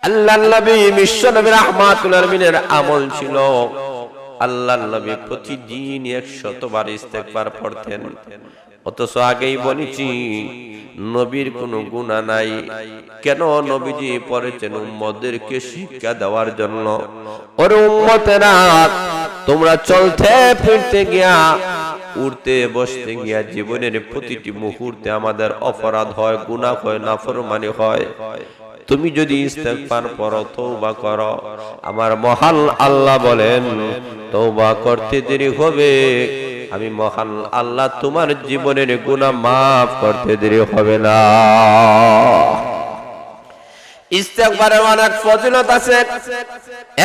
আল্লাহর নবী বিশ্বনবী রাহমাতুল আলামিনের আমল ছিল আল্লাহর নবী প্রতিদিন 100 বার ইস্তেগফার পড়তেন। অথচ আগেই বলেছি নবীর কোনো গুনাহ নাই। কেন নবীজি পড়েছেন? উম্মতদেরকে শিক্ষা দেওয়ার জন্য। ওরে উম্মতেরা, তোমরা চলতে ফিরতে গিয়া, উঠতে বসতে গিয়া জীবনের প্রতিটি মুহূর্তে আমাদের অপরাধ হয়, গুনাহ হয়, নাফরমানি হয়। তুমি যদি ইস্তেগফার পড়ো, তওবা করো, আমার মহান আল্লাহ বলেন তওবা করতে দেরি হবে, আমি মহান আল্লাহ তোমার জীবনের গুনাহ মাফ করতে দেরি হবে না। ইস্তেগফারের অনেক ফজিলত আছে।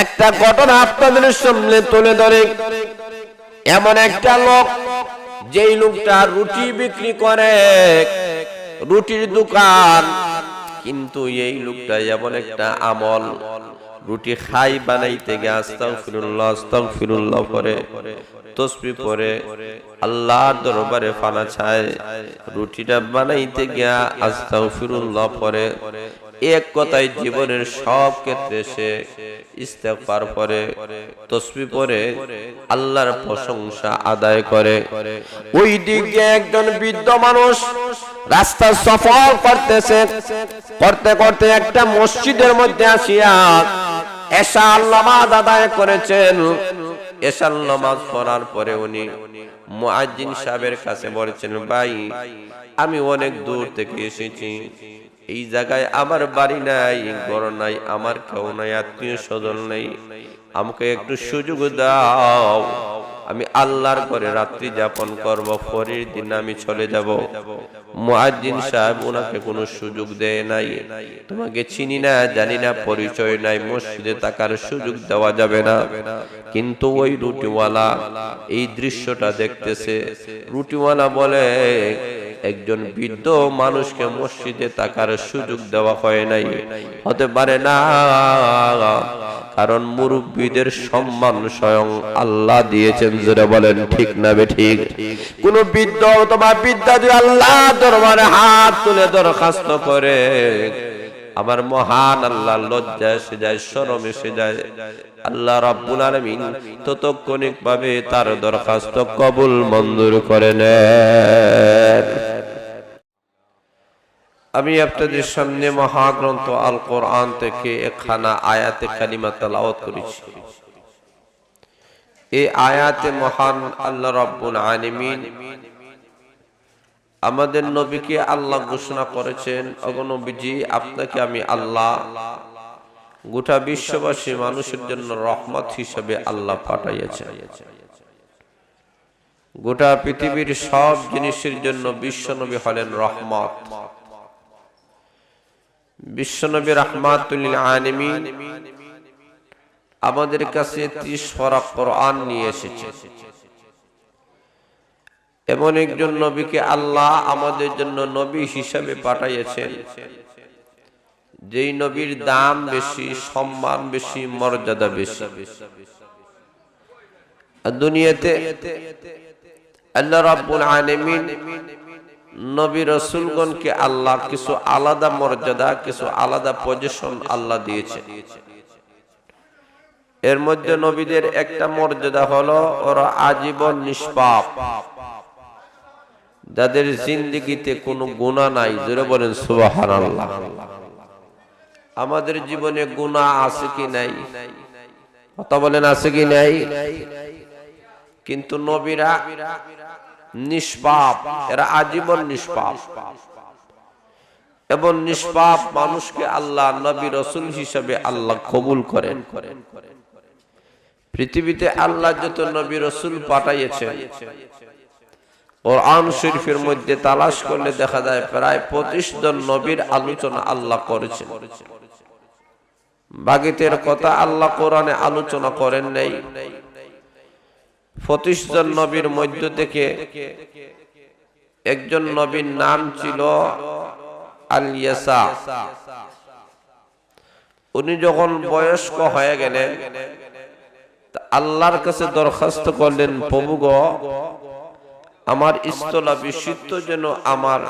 একটা ঘটনা আপনাদের সামনে তুলে ধরে। এমন একটা লোক, যেই লোকটা রুটি বিক্রি করে, রুটির দোকান, কিন্তু এই লোকটা এমন একটা আমল, রুটি খাই বানাইতে গিয়ে আস্তাগফিরুল্লাহ আস্তাগফিরুল্লাহ পড়ে, তাসবিহ পড়ে, আল্লাহর দরবারে ফানা চায়। রুটিটা বানাইতে গিয়া আস্তাগফিরুল্লাহ পড়ে। এক কথায় জীবনের সব ক্ষেত্রে সে ইস্তেগফার পড়ে, তাসবিহ পড়ে, আল্লাহর প্রশংসা আদায় করে। ওই দিকে একজন বৃদ্ধ মানুষ রাস্তা সফর করতেছে। করতে করতে একটা মসজিদের মধ্যে আসিয়া এশার নামাজ আদায় করেছেন। এশার নামাজ পড়ার পরে উনি মুয়াজ্জিন সাহেবের কাছে বলেছেন, ভাই, আমি অনেক দূর থেকে এসেছি, এই জায়গায় আমার বাড়ি নাই, ঘর নাই, আমার কেউ নাই, আত্মীয় স্বজন নেই, আমাকে একটু সুযোগ দাও, আমি আল্লাহর ঘরে রাত্রি যাপন করব, পরের দিন আমি চলে যাব। মুয়াজ্জিন সাহেব ওনাকে কোনো সুযোগ দেয় নাই। তোমাকে চিনি না, জানি না, পরিচয় নাই, মসজিদে থাকার সুযোগ দেওয়া যাবে না। কিন্তু ওই রুটিওয়ালা এই দৃশ্যটা দেখতেছে। রুটিওয়ালা বলে, একজন বৃদ্ধ মানুষকে মসজিদে থাকার সুযোগ দেওয়া হয় নাই, হতে পারে না, কারণ মুরব্বীদের সম্মান স্বয়ং আল্লাহ দিয়েছেন। জোরে বলেন ঠিক না বেঠিক? কোন বৃদ্ধ অথবা বৃদ্ধা যদি আল্লাহ দরবারে হাত তুলে দরখাস্ত করে, আমার মহান আল্লাহ লজ্জা এসে যায়, শরম এসে যায়। আল্লাহ রাব্বুল আলামিন তৎক্ষণিকভাবে তার দরখাস্ত কবুল মঞ্জুর করে নেন। আমি আপনাদের সামনে মহাগ্রন্থ আল কোরআন থেকে একখানা আয়াতে কালিমা তেলাওয়াত করেছি। এই আয়াতে মহান আল্লাহ রাব্বুল আলামিন আমাদের নবীকে আল্লাহ ঘোষণা করেছেন, ওগো নবীজি, আপনাকে আমি আল্লাহ গোটা বিশ্ববাসী মানুষের জন্য রহমত হিসেবে আল্লাহ পাঠাইয়াছেন। গোটা পৃথিবীর সব জিনিসের জন্য বিশ্বনবী হলেন রহমত। বিশ্বনবী রাহমাতুল লিল আলামিন আমাদের কাছে 30 পারা কোরআন নিয়ে এসেছে। এমন একজন নবীকে আল্লাহ আমাদের জন্য নবী হিসাবে পাঠাইয়েছেন, যেই নবীর দাম বেশি, সম্মান বেশি, মর্যাদা বেশি। দুনিয়াতে আল্লাহ রাব্বুল আলামিন নবী রাসূলগণকে আল্লাহ কিছু আলাদা মর্যাদা, কিছু আলাদা পজিশন আল্লাহ দিয়েছেন। এর মধ্যে নবীদের একটা মর্যাদা হলো ওরা আজীবন নিষ্পাপ, যাদের জিন্দেগিতে কোনো গুনাহ নাই। জোরে বলেন সুবহানাল্লাহ। আমাদের জীবনে গুনাহ আছে কি নাই? কথা বলেন, আছে কি নাই? কিন্তু নবীরা নিষ্পাপ, এরা আজীবন নিষ্পাপ। এবং নিষ্পাপ মানুষকে আল্লাহ নবী রাসূল হিসেবে আল্লাহ কবুল করেন। পৃথিবীতে আল্লাহ যত নবী রাসূল পাঠাইয়েছেন, কোরআন শরীফের মধ্যে তালাশ করলে দেখা যায় প্রায় 25 জন নবীর আলোচনা আল্লাহ করেছেন। বাকিদের কথা আল্লাহ কোরআনে আলোচনা করেন নাই। 25 জন নবীর মধ্য থেকে একজন নবীর নাম ছিল আল-ইয়াসা। উনি যখন বয়স্ক হয়ে গেলেন, আল্লাহর কাছে দরখাস্ত করলেন, প্রভু গো, আমার স্থলাভিষিক্ত যেন আমার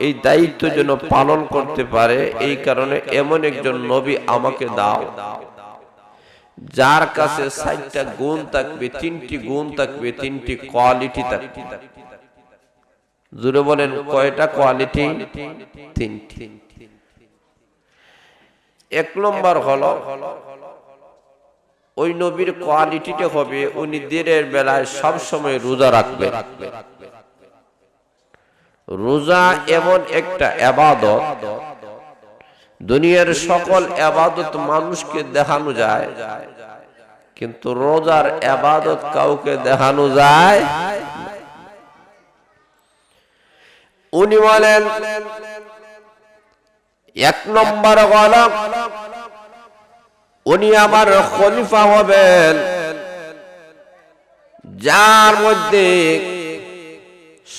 এই দায়িত্ব যেন পালন করতে পারে, এই কারণে এমন একজন নবী আমাকে দাও যার কাছে ৬০টা গুণ থাকবে, ৩টি গুণ থাকবে, ৩টি কোয়ালিটি থাকবে। জোরে বলেন কয়টা কোয়ালিটি? ৩টি। ১ নম্বর হলো ওই নবীর কোয়ালিটিটা হবে উনি দিনের বেলায় সব সময় রোজা রাখবেন। রোজা এমন একটা ইবাদত, দুনিয়ার সকল ইবাদত মানুষকে দেখানো যায়, কিন্তু রোজার ইবাদত কাউকে দেখানো যায়। উনি বলেন ১ নম্বর হলো উনি আমার খলিফা হবেন, যার মধ্যে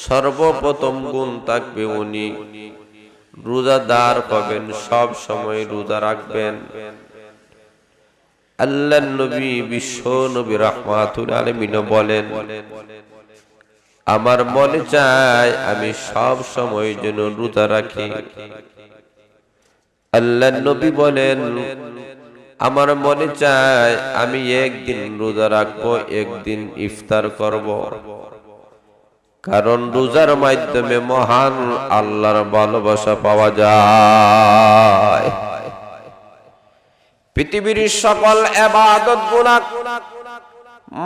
সর্বপ্রথম গুণ থাকবে উনি রোজাদার হবেন, সব সময় রোজা রাখবেন। আল্লাহর নবী বিশ্ব নবী রাহমাতুল আলামিন বলেন, আমার মনে চায় আমি সব সময় যেন রোজা রাখি। আল্লাহর নবী বলেন, আমার মনে চায় আমি একদিন রোজা রাখবো, একদিন ইফতার করব, কারণ রোজার মাধ্যমে মহান আল্লাহর ভালোবাসা পাওয়া যায়। পৃথিবীর সকল ইবাদত গুনাহ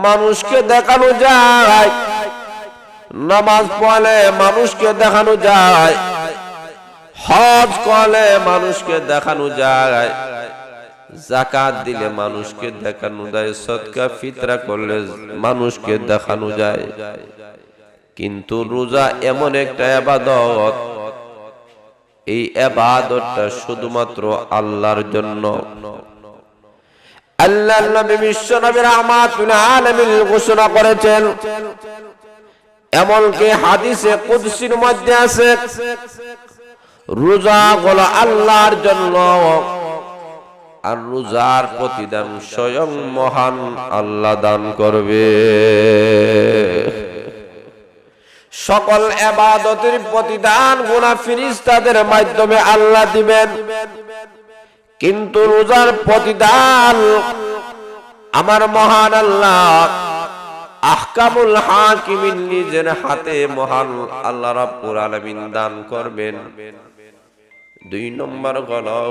মানুষকে দেখানো যায়, নামাজ পড়লে মানুষকে দেখানো যায়, হজ করলে মানুষকে দেখানো যায়, যাকাত দিলে মানুষকে দেখানো যায়, সদকা ফিতরা করলে মানুষকে দেখানো যায়, কিন্তু রোজা এমন একটা ইবাদত, এই ইবাদতটা শুধুমাত্র আল্লাহর জন্য। আল্লাহর নবী বিশ্ব নবী রাহমাতুল আলামিন ঘোষণা করেছেন, এমনকি হাদিসে কুদসির মধ্যে আছে, রোজা হলো আল্লাহর জন্য, আর রোজার প্রতিদান স্বয়ং মহান আল্লাহ দান করবে। সকল ইবাদতের প্রতিদান গুনাহ ফেরেশতাদের মাধ্যমে আল্লাহ দিবেন, কিন্তু রোজার প্রতিদান আমার মহান আল্লাহ আহকামুল হাকিমিন নিজের হাতে মহান আল্লাহ রাব্বুল আলামিন দান করবেন। ২ নম্বর হলো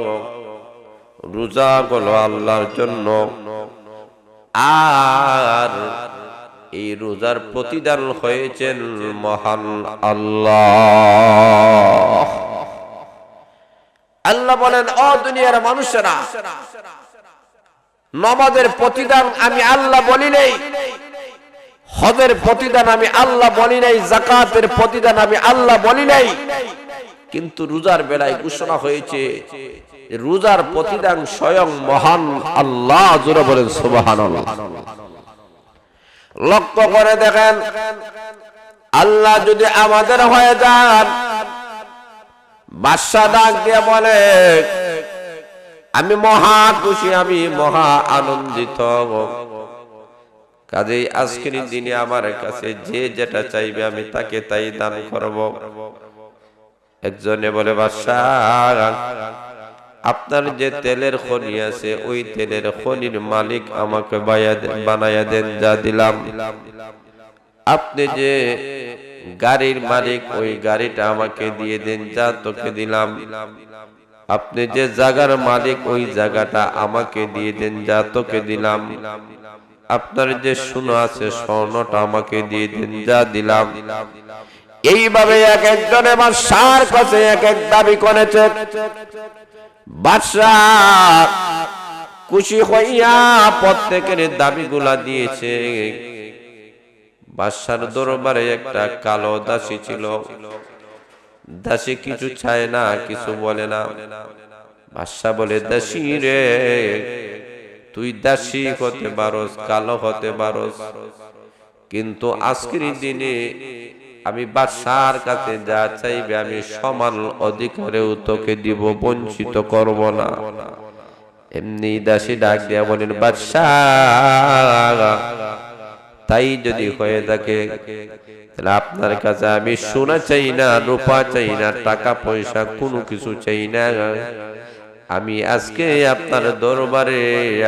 রোজা হলো আল্লাহর জন্য, আর এই রোজার প্রতিদান হয়েছেন মহান আল্লাহ। আল্লাহ বলেন, ও দুনিয়ার মানুষেরা, নামাজের প্রতিদান আমি আল্লাহ বলি নাই, হজের প্রতিদান আমি আল্লাহ বলি নাই, যাকাতের প্রতিদান আমি আল্লাহ বলি নাই, কিন্তু রোজার বেলায় ঘোষণা হয়েছে রোজার প্রতিদান স্বয়ং মহান আল্লাহ। জোরে বলেন সুবহানাল্লাহ। লক্ষ্য করে দেখেন, আল্লাহ যদি আমাদের হয়ে যান, বাদশা ডাক দিয়ে বলে, আমি মহা খুশি, আমি মহা আনন্দিত, কাজেই আজকের দিনে আমার কাছে যে যেটা চাইবে আমি তাকে তাই দান করব। একজনে বলে, বাদশা আপনার যে তেলের খনি আছে ওই তেলের খনির মালিক আমাকে বানায়া দেন, যা দিলাম। আপনি যে গাড়ির মালিক ওই গাড়িটা আমাকে দিয়ে দেন, যা তোকে দিলাম। আপনি যে জায়গার মালিক ওই জায়গাটা আমাকে দিয়ে দেন, যা তোকে দিলাম। আপনার যে সোনা আছে স্বর্ণটা আমাকে দিয়ে দেন, যা দিলাম। এইভাবে এক একজনে বাদশার কাছে এক এক দাবি করেছে। বাদশাহ খুশি হইয়া প্রত্যেকের দাবিগুলা দিয়েছে। বাদশার দরবারে একটা কালো দাসী ছিল। দাসী কিছু চায় না, কিছু বলে না। বাদশা বলে, দাসী রে, তুই দাসী হতে পারোস, কালো হতে পারোস, কিন্তু আজকের দিনে আমি বাদশার কাছে যা চাইবে আমি সমান অধিকারেও তোকে দিব, বঞ্চিত করব না। এমনি দাসী ডাক দিয়া বলেন, বাদশা তাই যদি হয়ে থাকে তাহলে আপনার কাছে আমি সোনা চাই না, রূপা চাই না, টাকা পয়সা কোনো কিছু চাই না। আমি আজকে আপনার দরবারে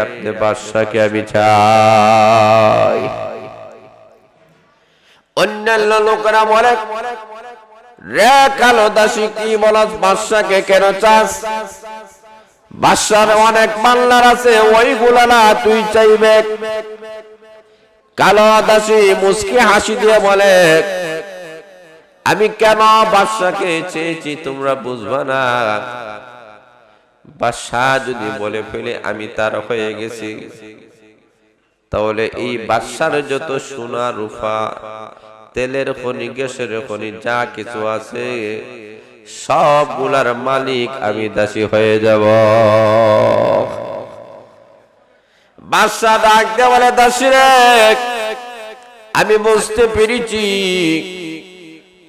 আপনি বাদশাকে আমি চাই। অন্যান্য লোকেরা বলে, রে কালো দাসী কি বলস, বাদশাকে কেন চাস? বাদশার অনেক মাল্লার আছে, ওইগুলা না তুই চাইবে। কালো দাসী মুস্কি হাসি দিয়ে বলে, আমি কেন বাদশাকে চেয়েছি তোমরা বুঝবা না। বাদশা যদি বলে ফেলে আমি তার হয়ে গেছি, তাহলে এই বাদশার যত সোনা রূপা, তেলের খনি, গ্যাসের খনি, যা কিছু আছে সবগুলার মালিক আমি দাসী হয়ে যাব। বাদশা ডাক দিয়ে বলে, দাসী রে, আমি বুঝতে পেরেছি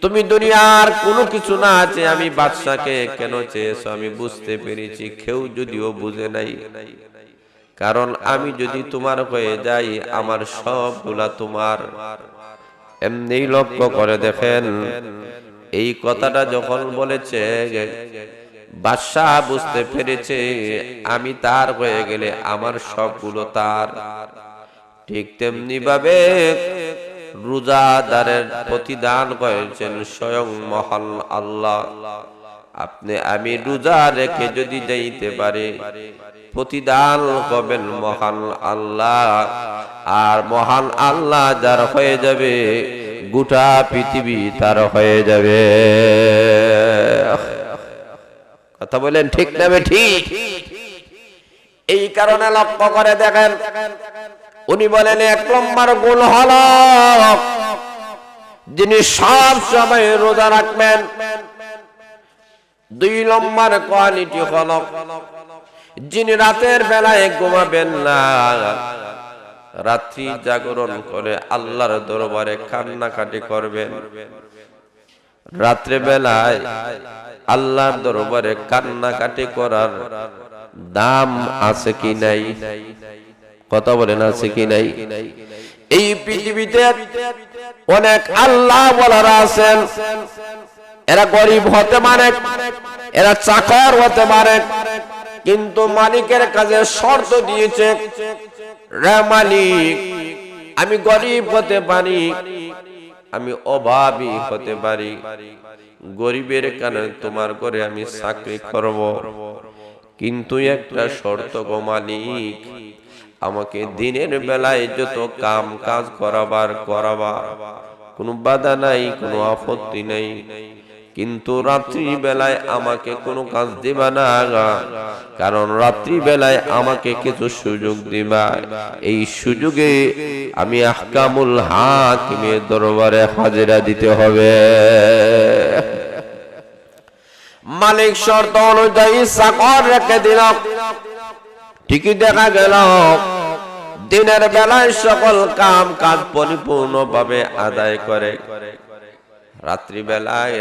তুমি দুনিয়ার কোনো কিছু না আছে আমি বাদশাকে কেন চেয়েছো, আমি বুঝতে পেরেছি। কেউ যদিও বুঝে নাই, কারণ আমি যদি তোমার হয়ে যাই আমার সবগুলা তোমার। এমনি লক্ষ্য করে দেখেন, এই কথাটা যখন বলেছে বাদশা বুঝতে পেরেছে আমি তার হয়ে গেলে আমার সবগুলো তার। ঠিক তেমনি ভাবে রোজাদারের প্রতিদান করেছেন স্বয়ং মহান আল্লাহ। আপনি আমি রোজা রেখে যদি যাইতে পারে প্রতিদান করবেন মহান আল্লাহ। আর মহান আল্লাহ যার হয়ে যাবে গোটা পৃথিবী তার হয়ে যাবে। কথা বলেন ঠিক না ঠিক? এই কারণে লক্ষ্য করে দেখেন, উনি বলেন 1 নম্বর গুণ হলো যিনি সব সময় রোজা রাখবেন। 2 নম্বর কোয়ালিটি হলো যিনি রাতের বেলায় ঘুমাবেন না, রাত্রি জাগরণ করে আল্লাহর দরবারে কান্নাকাটি করবেন। রাত্রে বেলায় আল্লাহর দরবারে কান্নাকাটি করার দাম আছে কি নাই? কথা বলেন আছে কি নাই? এই পৃথিবীতে অনেক আল্লাহ ওয়ালারা আছেন, এরা গরিব হতে পারে, এরা চাকর হতে পারে, কিন্তু মালিকের কাছে শর্ত দিয়েছে, রে মালিক আমি গরিব হতে পারি, আমি অভাবী হতে পারি, গরিবের কারণে তোমার ঘরে আমি চাকরি করব, কিন্তু একটা শর্ত গো মালিক, আমাকে দিনের বেলায় যত কাম কাজ করাবা, কোনো বাধা নাই, কোনো আপত্তি নাই, কিন্তু রাত্রি বেলায় আমাকে কোনো কাজ দিবা না, কারণ রাত্রি বেলায় আমাকে কিছু সুযোগ দিবা। এই সুযোগে আমি আহকামুল হাকিমের দরবারে হাজিরা দিতে হবে। মালিক শর্ত অনুযায়ী চাকর রেখে দিল। ঠিকই দেখা গেল দিনের বেলায় সকল কাম কাজ পরিপূর্ণভাবে আদায় করে, রাত্রি বেলায়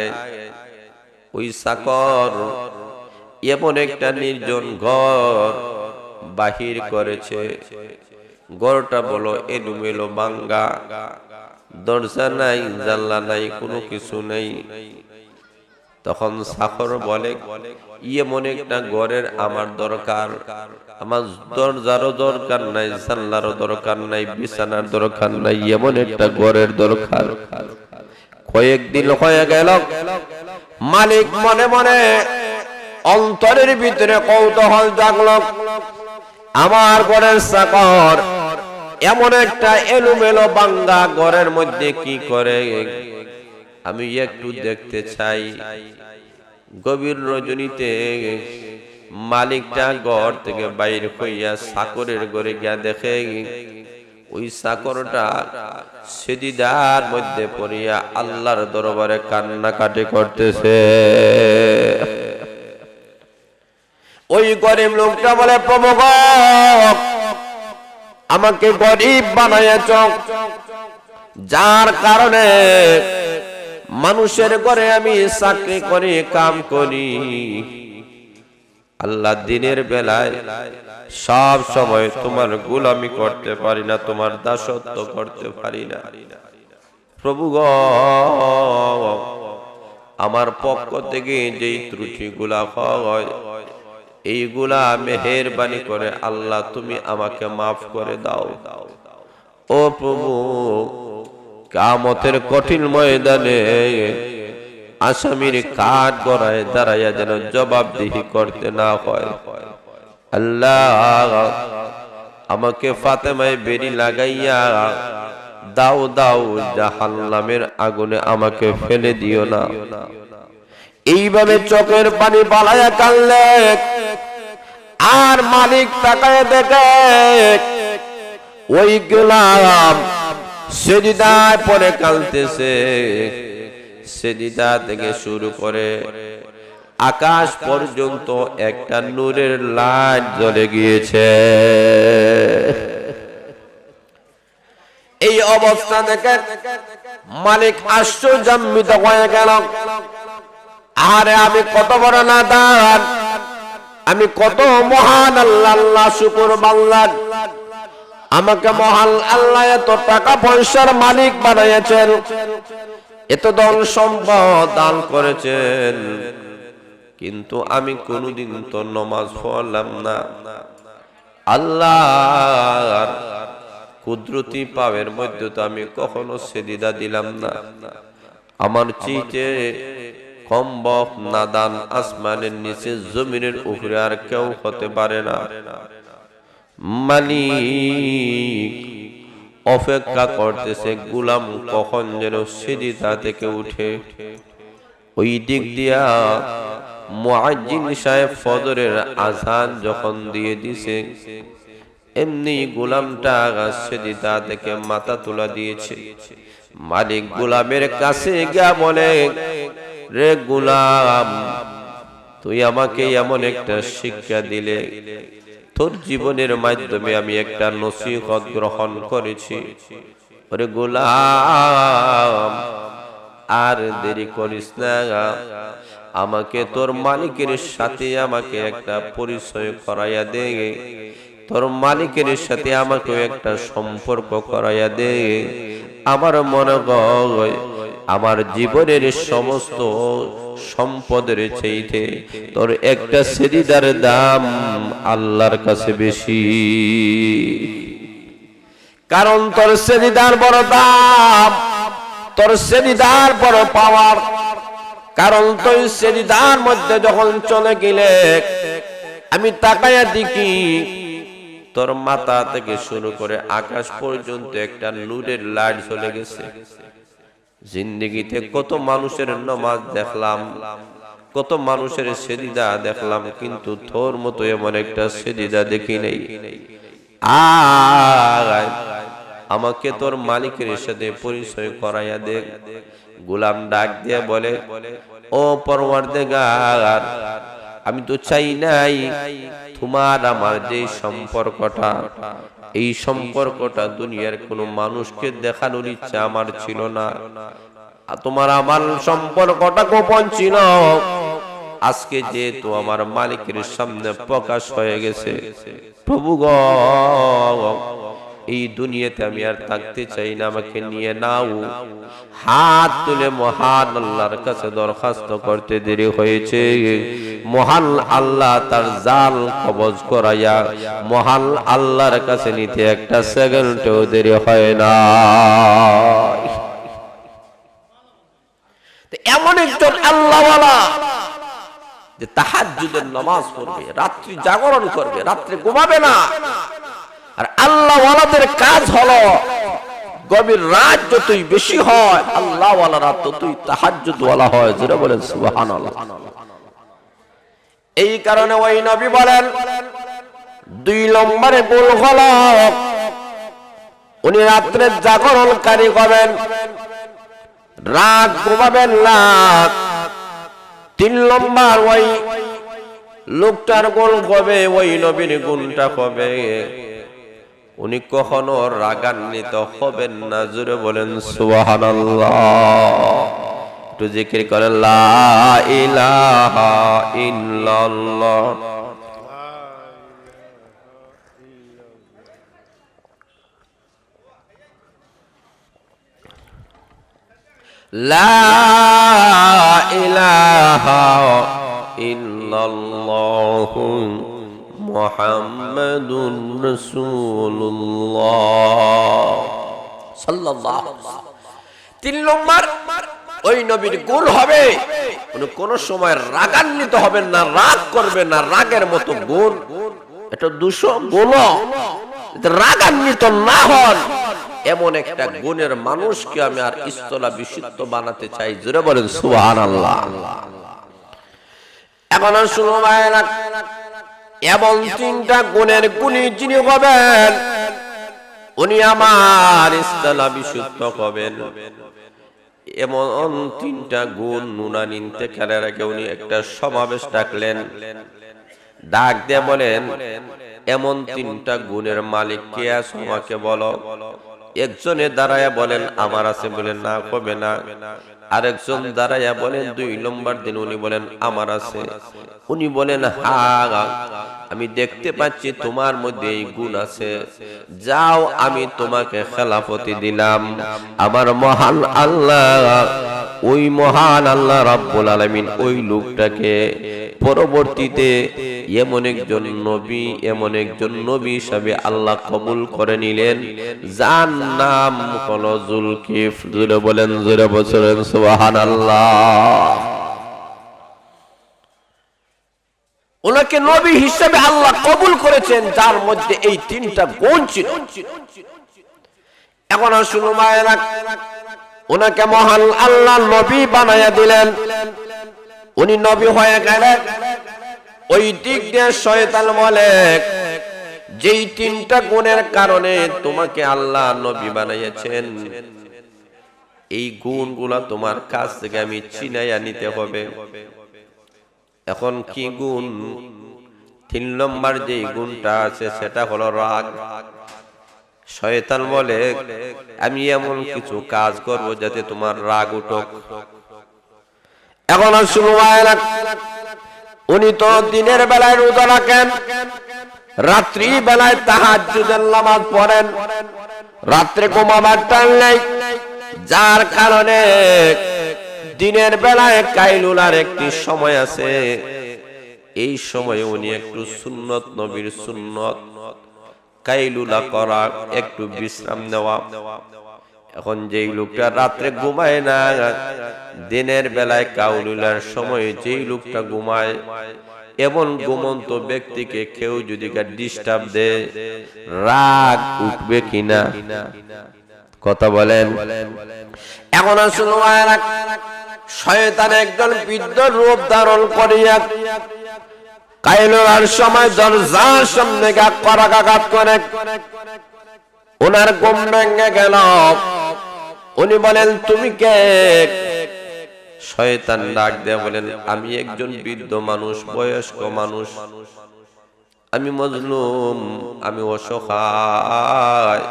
ওই চাকর এমন একটা নির্জন ঘর বাহির করেছে। ঘরটা বলো এলোমেলো ভাঙ্গা, দরজা নাই, জানলা নাই, কোনো কিছু নেই। তখন চাকর বলে, এমন একটা ঘরের আমার দরকার, আমার দরজারও দরকার নাই, জানলারও দরকার নাই, বিছানার দরকার নাই, এমন একটা ঘরের দরকার। কয়েকদিন হয়ে গেল, মালিক মনে মনে অন্তরের ভিতরে কৌতূহল জাগল, আমার ঘরের চাকর এমন একটা এলোমেলো ভাঙ্গা ঘরের মধ্যে কি করে, আমি একটু দেখতে চাই। গভীর রজনীতে মালিকটা ঘর থেকে বাইরে হইয়া চাকরের ঘরে গিয়া দেখে ওই চাকরটা সিজদার মধ্যে পড়িয়া আল্লাহর দরবারে কান্নাকাটি করতেছে। ওই গরিব লোকটা বলে, প্রভু গো, আমাকে গরিব বানাইয়াছ, যার কারণে মানুষের ঘরে আমি চাকরি করি, কাম করি, আল্লাহ দিনের বেলায় সব সময় তোমার গোলামি করতে পারি না, তোমার দাসত্ব করতে পারি না। প্রভু গো, আমার পক্ষ থেকে যেই ত্রুটিগুলা হয় এইগুলা মেহেরবানি করে আল্লাহ তুমি আমাকে মাফ করে দাও। ও প্রভু, কিয়ামতের কঠিন ময়দানে আসামির কাঠ গড়ায় দাঁড়াইয়া যেন জবাবদিহি করতে না হয়। আল্লাহ, আমাকে ফাতেমায় বেরি লাগাইয়া দাও দাও, জাহান্নামের আগুনে আমাকে ফেলে দিও না। এইভাবে চোখের পানি পালাইয়া কাঁদলে আর মালিক তাকায় দেখে ওই গোলাম সিজদায় পড়ে কাঁদতেছে। সিজদা থেকে শুরু করে আকাশ পর্যন্ত একটা নূরের লাইট জ্বলে গিয়েছে। এই অবস্থা দেখে মালিক আশ্চর্যান্বিত হয়ে গেল। আরে আমি কত বড় নাদান, আমি কত মহান আল্লাহ, আল্লাহ শুকর বান্দা, আমাকে মহান আল্লাহ এত টাকা পয়সার মালিক বানাইয়াছেন, এত ধন সম্পদ দান করেছেন, কিন্তু আমি কোনদিন তো নামাজ পড়লাম না। আল্লাহর কুদরতি পাওয়ের মধ্যে তো আমি কখনো সিজদা দিলাম না। আমার চাইতে কম নাদান আসমানের নিচে জমিনের উপরে আর কেউ হতে পারে না। মালিক অপেক্ষা করতেছে গোলাম কখন যেন সিজদা থেকে উঠে। ওই দিক দিয়া মুয়াজ্জিন সাহেব ফজরের আযান যখন দিয়ে দিছে, এমনি গোলামটা সিজদা থেকে মাথা তুলা দিয়েছে। মালিক গোলামের কাছে গিয়া বলে, রে গোলাম, তুই আমাকে এমন একটা শিক্ষা দিলে, তোর জীবনের মাধ্যমে আমি একটা নসিহত গ্রহণ করেছি। ওরে গোলাম, আর দেরি করিস না, আমাকে তোর মালিকের সাথে আমাকে একটা পরিচয় করাইয়া দে, তোর মালিকের সাথে আমাকে একটা সম্পর্ক করাইয়া দে। আমার মনে হয় আমার জীবনের সমস্ত সম্পদের চাইতে তোর একটা সিজদার দাম আল্লাহর কাছে বেশি, কারণ তোর সিজদার বড় দাম, তোর সিজদার বড় পাওয়ার। কারণ তুই সিজদার মধ্যে যখন চলে গেলে আমি তাকায়া দেখি তোর মাথা থেকে শুরু করে আকাশ পর্যন্ত একটা নূরের লাইট জ্বলে গেছে। জিন্দেগিতে কত মানুষের নামাজ দেখলাম, কত মানুষের সিজদা দেখলাম, কিন্তু তোর মতো এমন একটা সিজদা দেখি নাই। আমাকে তোর মালিকের সাথে পরিচয় করাইয়া দে। গোলাম ডাক দিয়ে বলে, ও পরওয়ারদিগার, আমি তো চাই নাই তোমার আমার যে সম্পর্কটা, এই সম্পর্কটা দুনিয়ার কোনো মানুষকে দেখানোর ইচ্ছা আমার ছিল না। তোমার আমার সম্পর্কটা গোপন ছিল, আজকে যেহেতু আমার মালিকের সামনে প্রকাশ হয়ে গেছে, প্রভু গো, এই দুনিয়াতে আমি আর থাকতে চাই না, আমাকে নিয়ে নাও। হাত তুলে মহান আল্লাহর কাছে দরখাস্ত করতে দেরি হয়েছে। মহান আল্লাহ তার জাল কবজ করাইয়া মহান আল্লাহর কাছে নিতে একটা সেকেন্ডও দেরি হয় না। এমন একজন আল্লাহওয়ালা যে তাহাজ্জুদের নামাজ পড়বে, রাত্রি জাগরণ করবে, রাত্রে ঘুমাবে না। আর আল্লাহওয়ালাদের কাজ হলো গভীর রাত যতই বেশি হয় আল্লাহওয়ালারা ততই তাহাজ্জুদওয়ালা হয়। যারা বলেন সুবহানাল্লাহ। এই কারণে ওই নবী বলেন, 2 নম্বরে ভুল হলো উনি রাত্রে জাগরণকারী হবেন, রাত ঘুমাবেন না। 3 নম্বর ওই লোকটার গুণ হবে, ওই নবীর গুণটা হবে, উনি কখনো রাগান্বিত হবেন না। জোরে বলেন সুবহানাল্লাহ। একটু জিকির করেন লা ইলাহা ইল্লাল্লাহ লা ইলাহা ইল্লাল্লাহু মুহাম্মাদুর রাসূলুল্লাহ সাল্লাল্লাহু আলাইহি ওয়াসাল্লাম। 3 নম্বর, ওই নবীর গুণ হবে উনি কোন সময় রাগান্বিত হবেন না, রাগ করবেন না। রাগের মতো গুণ এটা দূষণ গুণ, রাগান্বিত না হন এমন একটা গুণের মানুষকে আমি আর ইস্তলা বিশুদ্ধ বানাতে চাই। জোরে বলেন সুবহানাল্লাহ। এখন শুনো ভাইরা, এমন 3টা গুণের গুণী যিনি হবেন উনি আমার ইস্তলা বিশুদ্ধ হবেন। এমন 3টা গুণ নুনানি ইন্তেকালের আগে উনি একটা সমাবেশ ডাকলেন, ডাক দিয়ে বলেন এমন 3টা গুণের মালিক কে আছে আমাকে বলো। একজনে দাঁড়ায়া বলেন আমার আছে, বলেন না হবে না। আরেকজন দাঁড়ায়া বলেন 2 নম্বর দিন উনি বলেন আমার আছে। উনি বলেন হ্যাঁ আমি দেখতে পাচ্ছি তোমার মধ্যে এই গুণ আছে, যাও আমি তোমাকে খেলাফতি দিলাম। আমার মহান আল্লাহ, ওই মহান আল্লাহ রাব্বুল আলামিন ওই লোকটাকে পরবর্তীতে এমন একজন নবী হিসাবে আল্লাহ কবুল করে নিলেন, যার নাম হলো যুলকিফ। জোরে বলেন, জোরে বলেন সুবহানাল্লাহ। ওনাকে নবী হিসেবে আল্লাহ কবুল করেছেন, যার মধ্যে এই 3টা গুণ ছিল। এখন শুনো মায়েরা, ওনাকে মহান আল্লাহ নবী বানায়া দিলেন। উনি নবী হয়ে গেলেন। ওই দিক দিয়ে শয়তান বলে যেই 3টা গুণের কারণে তোমাকে আল্লাহ নবী বানাইয়াছেন, এই গুণগুলা তোমার কাছ থেকে আমি ছিনাইয়া নিতে হবে। এখন কি গুণ? 3 নম্বর যে গুণটা আছে সেটা হলো রাগ। শয়তান বলে আমি এমন কিছু কাজ করব যাতে তোমার রাগ উঠুক। এখন শুনো ভাইরা, উনি তো দিনের বেলায় রোজা রাখেন, রাত্রি বেলায় তাহাজ্জুদের নামাজ পড়েন, রাত্রে ঘুমাবার টাইম নেই, যার কারণে দিনের বেলায় কাইলুলার একটি সময় আছে। এই সময়ে উনি একটু সুন্নত, নবীর সুন্নত কাইলুলা করা, একটু বিশ্রাম নেওয়া। এখন যেই লোকটা রাত্রে ঘুমায় না, দিনের বেলায় কাইলুলার সময় যেই লোকটা ঘুমায়, এমন ঘুমন্ত ব্যক্তিকে কেউ যদি ডিস্টার্ব দেয় রাগ উঠবে কিনা? কথা বলেন। এখন শুনো, শয়তান একজন বৃদ্ধ রূপ ধারণ করিয়া কাইলুলার সময় দরজার সামনে করাঘাত করে ওনার ঘুম ভেঙে গেল। উনি বলেন তুমি কে? শয়তান ডাক দিয়ে বলেন আমি একজন বৃদ্ধ মানুষ, বয়স্ক মানুষ, আমি মজলুম, আমি অসহায়।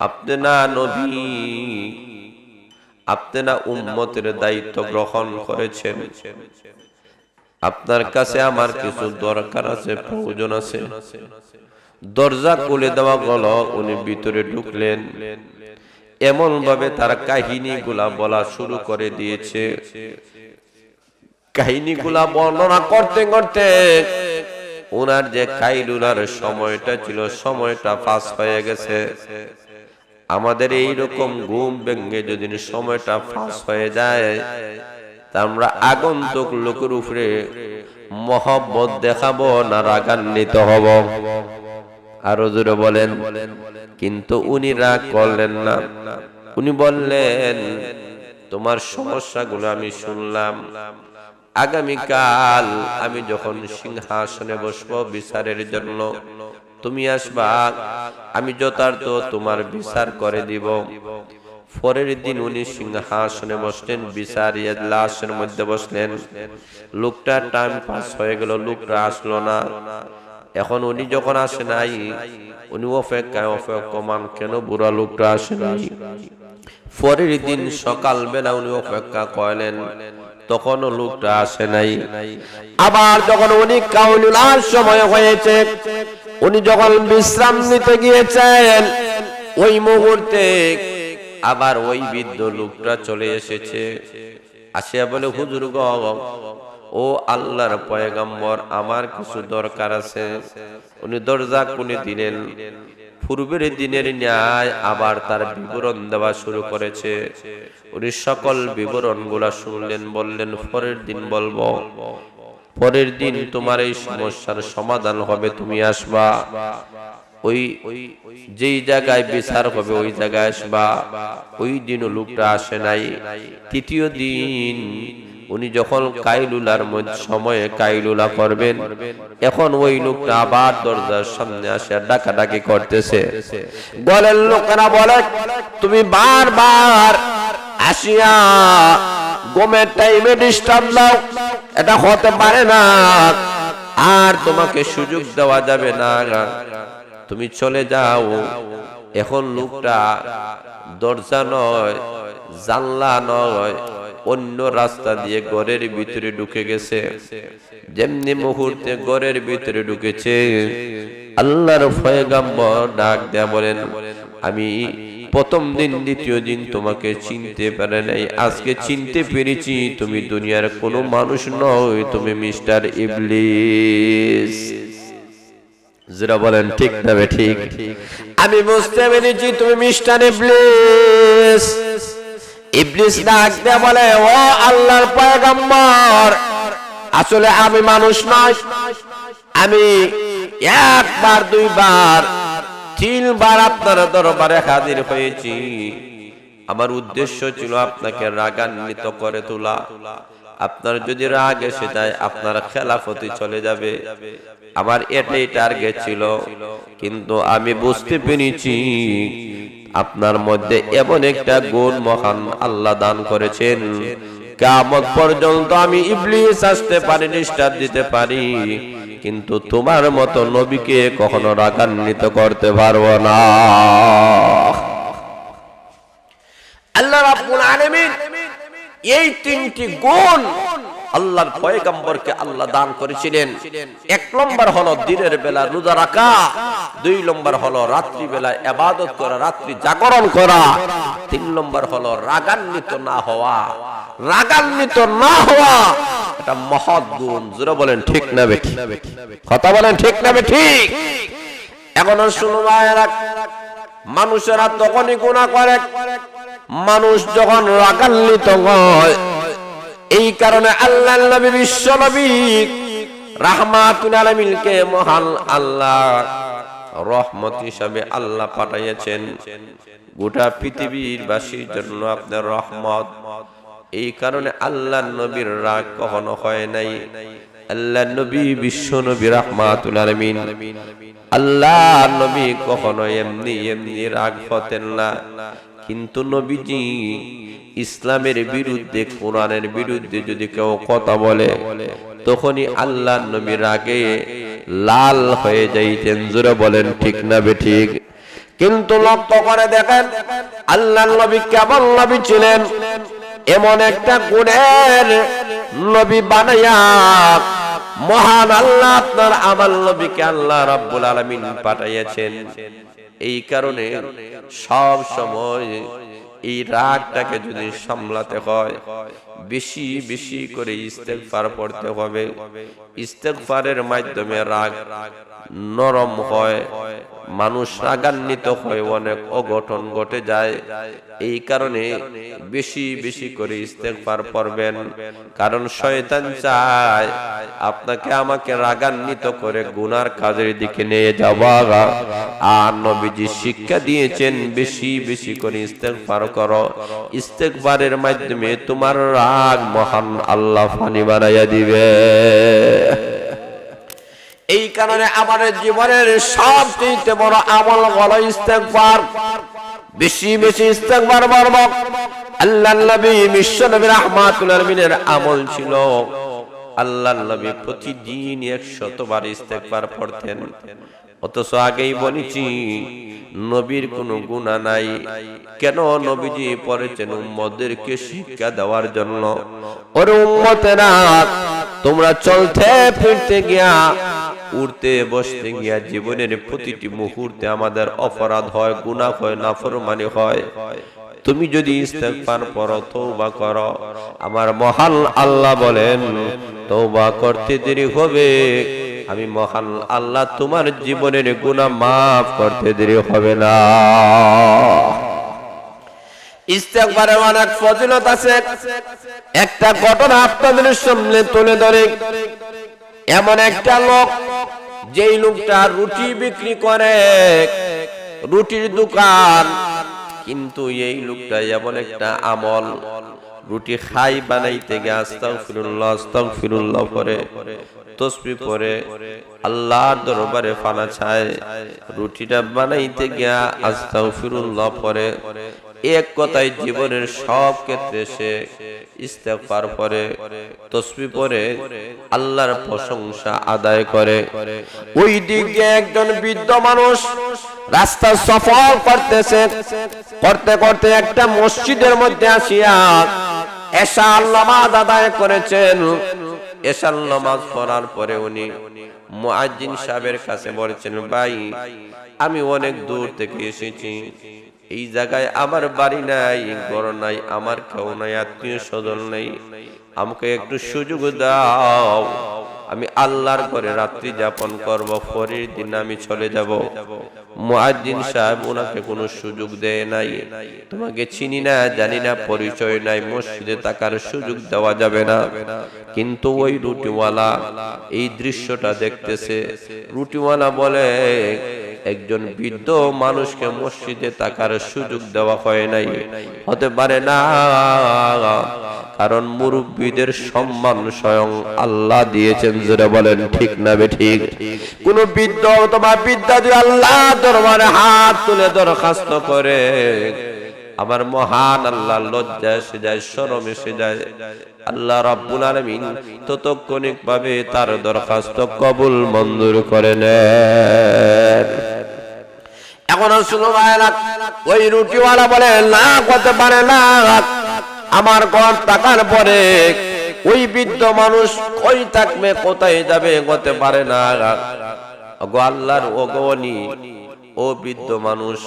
আপনি না নবী, আপনি না উম্মতের দায়িত্ব গ্রহণ করেছেন, আপনার কাছে আমার কিছু দরকার আছে, প্রয়োজন আছে। দরজা খুলে দেওয়া গেল, উনি ভিতরে ঢুকলেন। এমন ভাবে তার কাহিনীগুলা বলা শুরু করে দিয়েছে। কাহিনীগুলা বর্ণনা করতে করতে ওনার যে কাইলুলার সময়টা ছিল, সময়টা পাস হয়ে গেছে। আমাদের এইরকম ঘুম ভেঙে যদি সময়টা পাস হয়ে যায়, তা আমরা আগন্তুক লোকের উপরে মহব্বত দেখাবো না রাগান্বিত হব? আরো জোরে বলেন। কিন্তু উনি রাগ করলেন না। উনি বললেন তোমার সমস্যাগুলো আমি শুনলাম, আগামীকাল আমি যখন সিংহাসনে বসবো বিচারের জন্য, তুমি আসবা, আমি যথার্থ তোমার বিচার করে দিব। পরের দিন উনি সিংহাসনে বসলেন, বিচার ইজলাসের মধ্যে বসলেন। লোকটা টাইম পাস হয়ে গেল, লোকটা আসলো না। এখন উনি যখন আসে নাই, উনি অপেক্ষমান, কেন বুড়া লোকটা আসে নাই? পরের দিন সকাল বেলা উনি অপেক্ষা করলেন, তখনও লোকটা আসে নাই। আবার যখন উনি কাউলুলার সময় হয়েছে, উনি যখন বিশ্রাম নিতে গিয়েছেন, ওই মুহূর্তে আবার ওই বৃদ্ধ লোকটা চলে এসেছে, আসিয়া বলে, হুজুর গো, ও আল্লাহর পয়গম্বর, আমার কিছু দরকার আছে। উনি দরজা খুলে দিলেন। পূর্বের দিনের ন্যায় আবার তার বিবরণ দেওয়া শুরু করেছে। উনি সকল বিবরণগুলা শুনলেন, বললেন, পরের দিন বলবো, পরের দিন তোমার এই সমস্যার সমাধান হবে, তুমি আসবা, ওই যেই জায়গায় বিচার হবে ওই জায়গায় আসবা। ওই দিনও লোকটা আসে নাই। তৃতীয় দিন উনি যখন কাইলুলার সময়ে কাইলুলা করবেন, এখন ওই লোকটা আবার দরজার সামনে আসে ডাকাডাকি করতেছে। বলেন লোকেরা বলে, তুমি বারবার আসিয়া গমের টাইমে ডিস্টার্ব দাও, এটা হতে পারে না, আর তোমাকে সুযোগ দেওয়া যাবে না, তুমি চলে যাও। এখন লোকটা দরজা নয়, জানলা নয়, অন্য রাস্তা দিয়ে ঘরের ভিতরে ঢুকে গেছে। যেমনি মুহূর্তে ঘরের ভিতরে ঢুকেছে, আল্লাহর পয়গম্বর ডাক দেয়া বলেন, আমি প্রথম দিন দ্বিতীয় দিন তোমাকে চিনতে পারে নাই, আজকে চিনতে পেরেছি, তুমি দুনিয়ার কোনো মানুষ নয়, তুমি মিস্টার ইবলিস। যারা বলেন ঠিক না ঠিক? আমি বুঝতে পেরেছি তুমি মিস্টার ইবলিস। ইবলিস ডাক দেয়া বলে, ও আল্লাহর পয়গম্বর, আসলে আমি মানুষ নয়, আমি একবার দুইবার তিনবার আপনার দরবারে হাজির হয়েছি। আমার উদ্দেশ্য ছিল আপনাকে রাগান্বিত করে তোলা। আপনার যদি রাগ এসে যায়, আপনার খেলাফতি চলে যাবে, আমার এটাই টার্গেট ছিল। কিন্তু আমি বুঝতে পেরেছি আপনার মধ্যে এমন একটা গুণ মহান আল্লাহ দান করেছেন, কিয়ামত পর্যন্ত আমি ইবলিস আসতে পারি, ডিস্টার্ব দিতে পারি, কিন্তু তোমার মতো নবীকে কখনো রাগান্বিত করতে পারবো না। আল্লাহ রাব্বুল আলামিন এই তিনটি গুণ আল্লাহর পয়গম্বরকে আল্লাহ দান করেছিলেন। এক নম্বর হলো দিনের বেলা রোজা রাখা, দুই নম্বর হলো রাত্রি বেলা ইবাদত করা, রাত্রি জাগরণ করা, তিন নম্বর হলো রাগান্বিত না হওয়া। রাগান্বিত না হওয়া এটা মহৎ গুণ। জোরে বলেন ঠিক না বেঠিক? কথা বলেন ঠিক না বেঠিক? এখনো শুনো ভাইরা, মানুষেরা তখনই গুনাহ করে মানুষ যখন রাগান্বিত হয়। এই কারণে আল্লাহর নবী, বিশ্ব নবী রাহমাতুল আলামিনকে মহান আল্লাহ রহমত হিসাবে আল্লাহ পাঠাইয়াছেন, গোটা পৃথিবীর বাসীর জন্য আপনার রহমত। এই কারণে আল্লাহর নবীর রাগ কখনো হয় নাই। আল্লাহর নবী, বিশ্ব নবী রাহমাতুল আলামিন, আল্লাহর নবী কখনো এমনি এমনি রাগ হতেন না। কিন্তু নবীজি ইসলামের বিরুদ্ধে, কোরআনের বিরুদ্ধে যদি কেউ কথা বলে, তখনই আল্লাহর নবী রাগে লাল হয়ে যাইতেন। জোরে বলেন ঠিক না বেঠিক? কিন্তু লক্ষ্য করে দেখেন, আল্লাহর নবী কেমন নবী ছিলেন। এমন একটা গুণের নবী বানাইয়া মহান আল্লাহ আপনার আমার নবীকে আল্লাহ রাব্বুল আলামিন পাঠাইয়াছেন। এই কারণে সব সময় এই রাগটাকে যদি সামলাতে হয়, বেশি বেশি করে ইস্তেগফার পড়তে হবে। ইস্তেগফারের মাধ্যমে রাগ নরম হয়, মানুষ রাগান্বিত হয়, অনেক অঘটন ঘটে যায়। এই কারণে বেশি বেশি করে ইস্তেগফার পড়বেন, কারণ শয়তান চায় আপনাকে আমাকে রাগান্বিত করে গুনার কাজের দিকে নিয়ে যাওয়া। আর নবীজি শিক্ষা দিয়েছেন বেশি বেশি করে ইস্তেগফার করো। ইস্তেগফারের মাধ্যমে তোমার রাগ মহান আল্লাহ ফানি বানাইয়া দিবে। এই কারণে আমাদের জীবনের সবচেয়ে বড় আমল হলো ইস্তেগফার। বেশি বেশি ইস্তেগফার করব। আল্লাহর নবী, বিশ্ব নবী রাহমাতুল আলামিনের আমল ছিল, আল্লাহর নবী প্রতিদিন 100 বার ইস্তেগফার পড়তেন। অথচ আগেই বলেছি নবীর কোনো গুনাহ নাই। কেন? নবীজি পড়েছেন উম্মতদেরকে শিক্ষা দেওয়ার জন্য। ওরে উম্মতেরা, তোমরা চলতে ফিরতে গিয়া, উঠতে বসতে গিয়া জীবনের প্রতিটি মুহূর্তে আমাদের অপরাধ হয়, গুনাহ হয়, নাফরমানি হয়। তুমি যদি ইস্তেগফার পড়ো, তওবা করো, আমার মহান আল্লাহ বলেন তওবা করতে দেরি হবে, আমি মহান আল্লাহ তোমার জীবনের গুনাহ মাফ করতে দেরি হবে না। ইস্তেগফারের অনেক ফজিলত আছে। একটা ঘটনা আপনাদের সামনে তুলে ধরে। এমন একটা লোক, যেই লোকটা রুটি বিক্রি করে, রুটির দোকান, কিন্তু এই লোকটা এমন একটা আমল, রুটি খাই বানাইতে গিয়ে আস্তাগফিরুল্লাহ আস্তাগফিরুল্লাহ পড়ে, তাসবিহ পড়ে, আল্লাহর দরবারে ফানা চায়, রুটিটা বানাইতে গিয়ে আস্তাগফিরুল্লাহ পড়ে। এক কথায় জীবনের সব ক্ষেত্রে সে ইস্তেগফার পড়ে, তাসবিহ পড়ে, আল্লাহর প্রশংসা আদায় করে। ওই দিকে একজন বৃদ্ধ মানুষ রাস্তা সফর করতেছে, করতে করতে একটা মসজিদের মধ্যে আসিয়া এশার নামাজ আদায় করেছেন। এশার নামাজ পড়ার পরে উনি মুয়াজ্জিন সাহেবের কাছে বলেছেন, ভাই আমি অনেক দূর থেকে এসেছি, এই জায়গায় আমার বাড়ি নাই, ঘর নাই, আমার কেউ নাই, আত্মীয় স্বজন নেই, আমাকে একটু সুযোগ দাও, আমি আল্লাহর ঘরে রাত্রি যাপন করব, পরের দিন আমি চলে যাব। মুয়াজ্জিন সাহেব ওনাকে কোনো সুযোগ দেয় নাই, তোমাকে চিনি না, জানি না, পরিচয় নাই, মসজিদে থাকার সুযোগ দেওয়া যাবে না। কিন্তু ওই রুটিওয়ালা এই দৃশ্যটা দেখতেছে। রুটিওয়ালা বলে, একজন বৃদ্ধ মানুষকে মসজিদে থাকার সুযোগ দেওয়া হয় নাই, হতে পারে না, কারণ মুরব্বীদের সম্মান স্বয়ং আল্লাহ দিয়েছেন। জোরে বলেন ঠিক না বেঠিক? কোন বৃদ্ধ অথবা বৃদ্ধা যদি আল্লাহ দরবারে হাত তুলে দরখাস্ত করে, আমার মহান আল্লাহ লজ্জা এসে যায়, শরম এসে যায়, আল্লাহ রাব্বুল আলামিন তৎক্ষণিকভাবে তার দরখাস্ত কবুল মঞ্জুর করে নেন। এখন শুনো ভাইরা, ওই রুটিওয়ালা বলে, না করতে পারে না, আমার ঘর টাকার পরে ওই বৃদ্ধ মানুষ কই থাকবে, কোথায় যাবে, করতে পারে না। গো আল্লাহর ওগনি, ও বৃদ্ধ মানুষ,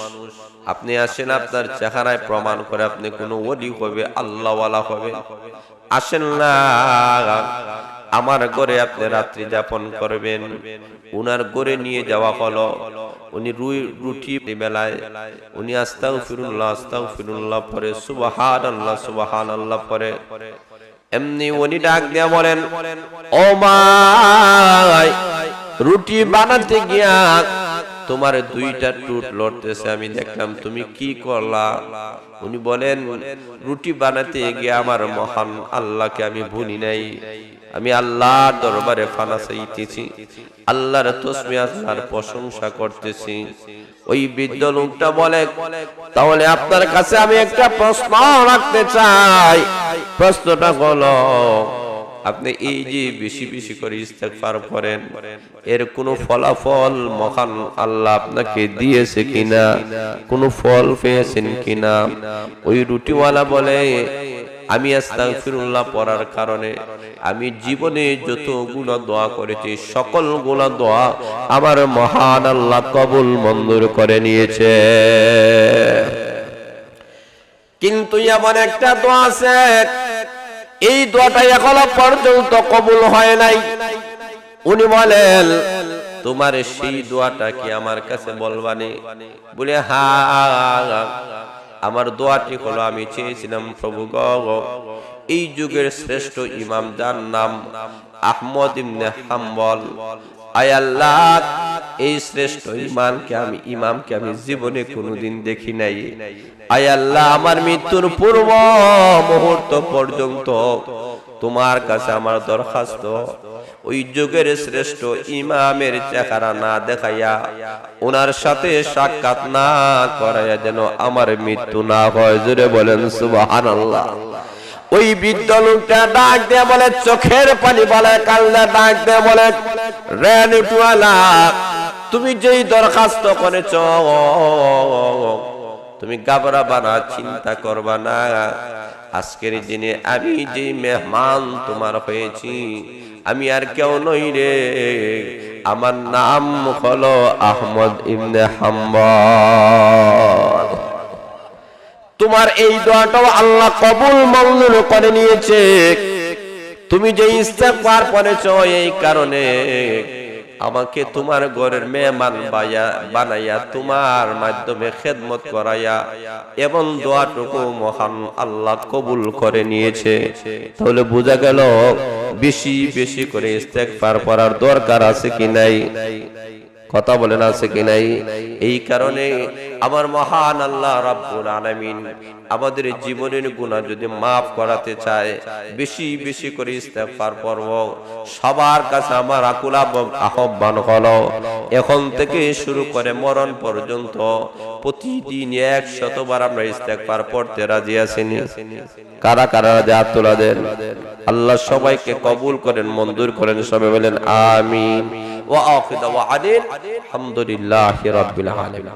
আপনি আসেন, আপনার চেহারায় প্রমাণ করে আপনি কোন ওলি হবে, আল্লাহওয়ালা হবে, আসেন না, আমার ঘরে আপনি রাত্রি যাপন করবেন। উনার ঘরে নিয়ে যাওয়া হলো। উনি রুটি বেলায় উনি আস্তাগফিরুল্লাহ আস্তাগফিরুল্লাহ পরে, সুবহানাল্লাহ সুবহানাল্লাহ পরে, এমনি উনি ডাক দিয়া বলেন, ও মাই, রুটি বানাতে গিয়া তোমার দুইটা টুট লড়তেছে, আমি দেখলাম, তুমি কি করলা? উনি বলেন, রুটি বানাতে গিয়ে আমার মহান আল্লাহকে আমি ভুলি নাই, আমি আল্লাহর দরবারে ফানা চাইতেছি, আল্লাহর তাসবিহ আল্লাহর প্রশংসা করতেছি। ওই বৃদ্ধ লোকটা বলে, তাহলে আপনার কাছে আমি একটা প্রশ্ন রাখতে চাই। প্রশ্নটা হলো, আপনি এই যে বেশি বেশি করে ইস্তেগফার করেন, এর কোনো ফলাফল মহান আল্লাহ আপনাকে দিয়েছে কিনা, কোনো ফল পেয়েছেন কিনা? ওই রুটিওয়ালা বলে, আমি আস্তাগফিরুল্লাহ পড়ার কারণে আমি জীবনে যতগুলো দোয়া করেছি, সকলগুলো দোয়া আমার মহান আল্লাহ কবুল মঞ্জুর করে নিয়েছে। কিন্তু এমন একটা দোয়া আছে, এই দোয়াটা এখনো পর্যন্ত কবুল হয় নাই। উনি বলেন, তোমার সেই দোয়াটা কি আমার কাছে বলবানি? বলে, হ্যাঁ, আমার দোয়াটি হলো, আমি চেয়েছিলাম, প্রভু গো, এই যুগের শ্রেষ্ঠ ইমাম, যার নাম আহমদ ইবনে হাম্বল, আয় আল্লাহ, এই শ্রেষ্ঠ ইমামকে আমি জীবনে কোনোদিন দেখি নাই। আয় আল্লাহ, আমার মৃত্যুর পূর্ব মুহূর্ত পর্যন্ত তোমার কাছে আমার দরখাস্ত, ওই যুগের শ্রেষ্ঠ ইমামের চেহারা না দেখাইয়া, ওনার সাথে সাক্ষাৎ না করাইয়া যেন আমার মৃত্যু না হয়। জোরে বলেন সুবহানাল্লাহ। ওই বৃদ্ধ লোকটা ডাক দিয়ে বলে, চোখের পানি বলে, কান্না ডাক দিয়ে বলে, রে রুটিওয়ালা, তুমি যেই দরখাস্ত করেছ, তুমি ঘাবড়াবা না, চিন্তা করবা না, আজকের দিনে আমি যে মেহমান তোমার হয়েছি, আমি আর কেউ নই রে, আমার নাম হলো আহমদ ইবনে হাম্বল। তোমার এই দোয়াটাও আল্লাহ কবুল মঞ্জুর করে নিয়েছে। তুমি যে ইস্তেগফার করেছো এই কারণে আমাকে তোমার ঘরের মেহমান বানাইয়া তোমার মাধ্যমে খেদমত করাইয়া এবং দোয়াটুকু মহান আল্লাহ কবুল করে নিয়েছে। তাহলে বোঝা গেল বেশি বেশি করে ইস্তেগফার করার দরকার আছে কি নাই? কথা বলেন আছে কি নাই? এই কারণে আমার মহান আল্লাহ রাব্বুল আলামিন আমাদের জীবনের গুনাহ যদি মাফ করাতে চায় বেশি বেশি করে ইস্তেগফার করব। সবার কাছে আমার আকুল আহ্বান হলো এখন থেকে শুরু করে মরণ পর্যন্ত প্রতিদিন 100 বার আমরা ইস্তেগফার পড়তে রাজি আছি? কারা কারা রাজি? হাত তোলা দেন। আল্লাহ সবাইকে কবুল করেন, মঞ্জুর করেন। সবাই বলেন আমিন। ওয়া আখিরু দাওয়ানা আলহামদুলিল্লাহি রাব্বিল আলামিন।